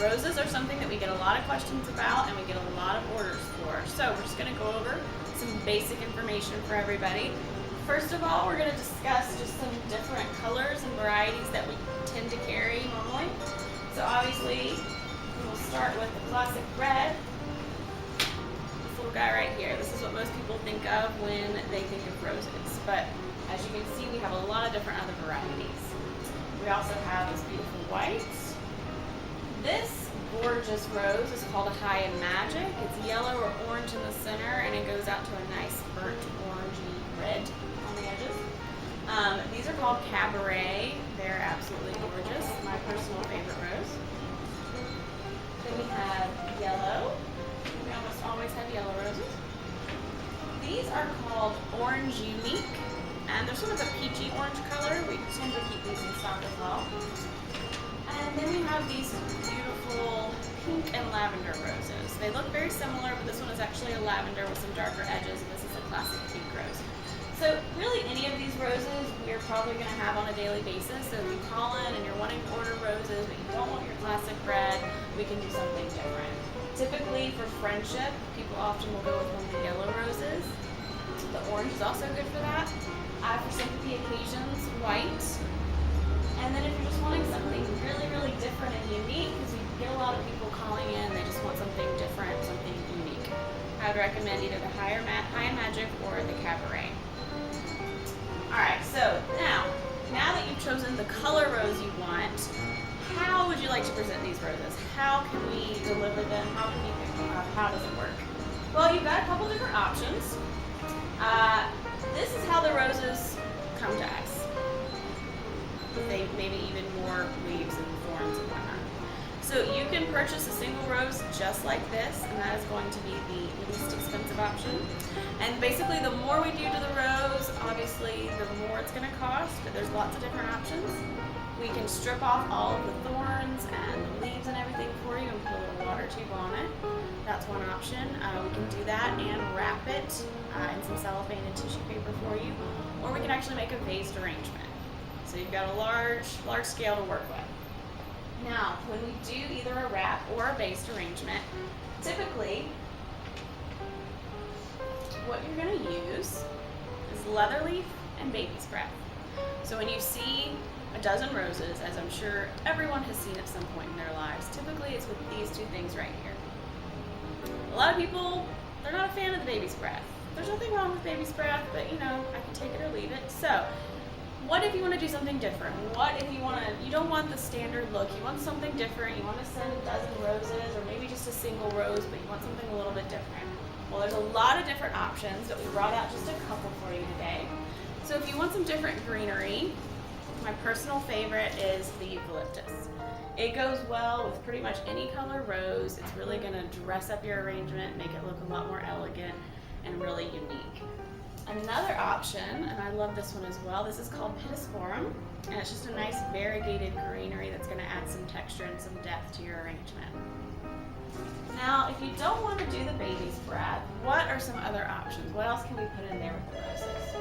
roses are something that we get a lot of questions about and we get a lot of orders for. So we're just going to go over some basic information for everybody. First of all, we're going to discuss just some different colors and varieties that we tend to carry normally. So obviously, we'll start with the classic red. This little guy right here. This is what most people think of when they think of roses. But as you can see, we have a lot of different other varieties. We also have this beautiful white. This gorgeous rose is called a High and Magic. It's yellow or orange in the center, and it goes out to a nice burnt orangey red on the edges. These are called Cabaret. They're absolutely gorgeous. My personal favorite rose. Then we have yellow. We almost always have yellow roses. These are called Orange Unique, and they're sort of a peachy orange color. We tend to keep these in stock as well. And then we have these beautiful pink and lavender roses. They look very similar, but this one is actually a lavender with some darker edges, and this is a classic pink rose. So really any of these roses we're probably going to have on a daily basis. So if you call in and you're wanting to order roses, but you don't want your classic red, we can do something different. Typically for friendship, people often will go with one of the yellow roses. The orange is also good for that. For sympathy occasions, white. And then if you're just wanting something really, really different and unique, because we get a lot of people calling in, they just want something different, something unique. I would recommend either the High and Magic or the Cabaret. Alright, so now that you've chosen the color rose you want, how would you like to present these roses? How can we deliver them? How can you pick them up? How does it work? Well, you've got a couple different options. This is how the roses come to us. They maybe even more leaves and thorns and whatnot. So you can purchase a single rose just like this, and that is going to be the least expensive option. And basically the more we do to the rose, obviously the more it's going to cost, but there's lots of different options. We can strip off all of the thorns and the leaves and everything for you and put a little water tube on it. That's one option. We can do that and wrap it in some cellophane and tissue paper for you, or we can actually make a vased arrangement. So you've got a large scale to work with. Now, when we do either a wrap or a based arrangement, typically what you're going to use is leather leaf and baby's breath. So when you see a dozen roses, as I'm sure everyone has seen at some point in their lives, typically it's with these two things right here. A lot of people, they're not a fan of the baby's breath. There's nothing wrong with baby's breath, but you know, I can take it or leave it. So what if you want to do something different? What if you don't want the standard look, you want something different, you want to send a dozen roses or maybe just a single rose, but you want something a little bit different? Well, there's a lot of different options, but we brought out just a couple for you today. So if you want some different greenery, my personal favorite is the eucalyptus. It goes well with pretty much any color rose. It's really going to dress up your arrangement, make it look a lot more elegant and really unique. Another option, and I love this one as well, this is called Pittosporum, and it's just a nice variegated greenery that's going to add some texture and some depth to your arrangement. Now, if you don't want to do the baby's breath, what are some other options? What else can we put in there with the roses?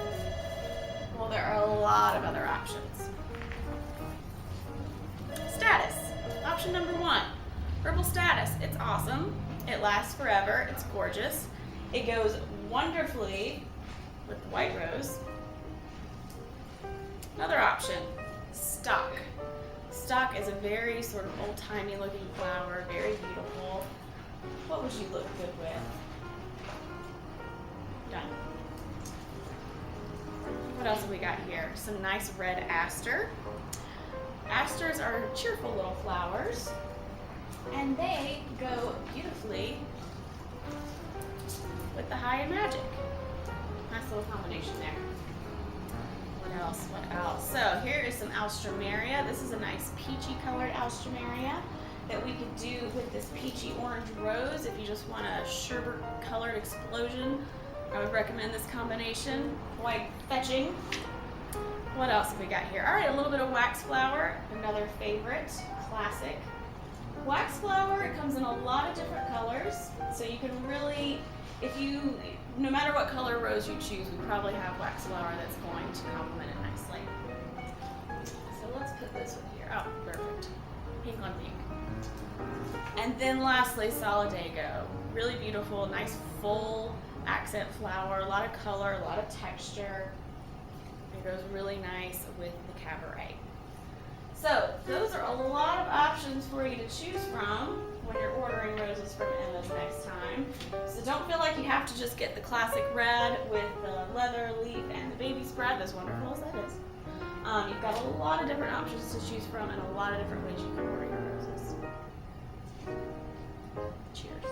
Well, there are a lot of other options. Status, option number one. Herbal status, it's awesome, it lasts forever, it's gorgeous, it goes wonderfully with the white rose. Another option, stock. Stock is a very sort of old-timey looking flower, very beautiful. What would you look good with? Done. What else have we got here? Some nice red aster. Asters are cheerful little flowers, and they go beautifully with the High and Magic. Nice little combination there. What else? What else? So here is some alstroemeria. This is a nice peachy colored alstroemeria that we could do with this peachy orange rose. If you just want a sherbet colored explosion, I would recommend this combination. Quite fetching. What else have we got here? All right, a little bit of wax flower, another favorite, classic. Wax flower, it comes in a lot of different colors, so you can really, no matter what color rose you choose, we probably have wax flower that's going to complement it nicely. So let's put this one here. Oh, perfect. pink on pink. And then lastly, Solidago. Really beautiful, nice full accent flower, a lot of color, a lot of texture. It goes really nice with the Cabaret. So those are a lot of options for you to choose from when you're ordering roses from Emma's next time. So don't feel like you have to just get the classic red with the leather leaf and the baby spread, as wonderful as that is. You've got a lot of different options to choose from and a lot of different ways you can order your roses. Cheers.